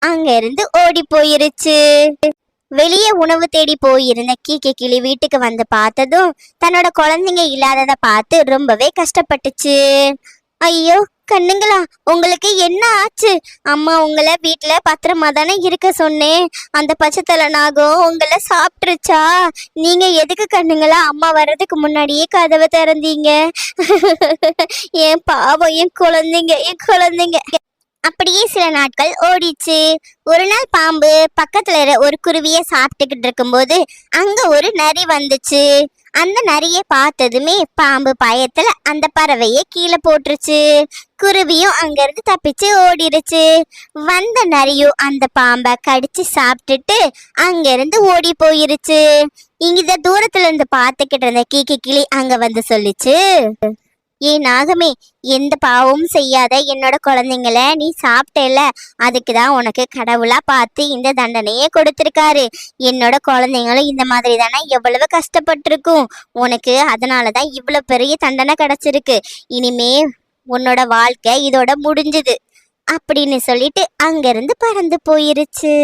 அங்க இருந்து ஓடி போயிருச்சு. வெளியே உணவு தேடி போயிருந்த கீக்கி கிளி வீட்டுக்கு வந்து பார்த்ததும் தன்னோட குழந்தைங்க இல்லாதத பார்த்து ரொம்பவே கஷ்டப்பட்டுச்சு. ஐயோ கண்ணுங்களா, உங்களுக்கு என்ன ஆச்சு? அம்மா உங்களை வீட்டுல பத்திரமா தானே இருக்க சொன்னேன். அந்த பச்சைத்தலை நாகம் உங்களை சாப்பிட்டுருச்சா? நீங்க எதுக்கு கண்ணுங்களா அம்மா வர்றதுக்கு முன்னாடியே கதவை திறந்தீங்க? என் பாவம், என் குழந்தைங்க, என் குழந்தைங்க. அப்படியே சில நாட்கள் ஓடிச்சு. ஒரு நாள் பாம்பு பக்கத்துல ஒரு குருவியை சாப்பிட்டுக்கிட்டு இருக்கும்போது அங்க ஒரு நரி வந்துச்சு. அந்த நரியை பார்த்ததுமே பாம்பு பயத்துல அந்த பறவையை கீழே போட்டுருச்சு. குருவியும் அங்கிருந்து தப்பிச்சு ஓடிடுச்சு. வந்த நரியும் அந்த பாம்பை கடிச்சு சாப்பிட்டுட்டு அங்கிருந்து ஓடி போயிருச்சு. இங்க தூரத்துல இருந்து பார்த்துக்கிட்டு இருந்த கீக்கி கிளி அங்க வந்து சொல்லிச்சு, ஏ நாகமே, எந்த பாவமும் செய்யாத என்னோட குழந்தைங்கள நீ சாப்பிட்டேல, அதுக்குதான் உனக்கு கடவுளா பார்த்து இந்த தண்டனையே கொடுத்திருக்காரு. என்னோட குழந்தைங்களும் இந்த மாதிரி தானே எவ்வளவு கஷ்டப்பட்டிருக்கும். உனக்கு அதனாலதான் இவ்வளவு பெரிய தண்டனை கிடைச்சிருக்கு. இனிமே உன்னோட வாழ்க்கை இதோட முடிஞ்சுது அப்படின்னு சொல்லிட்டு அங்கிருந்து பறந்து போயிருச்சு.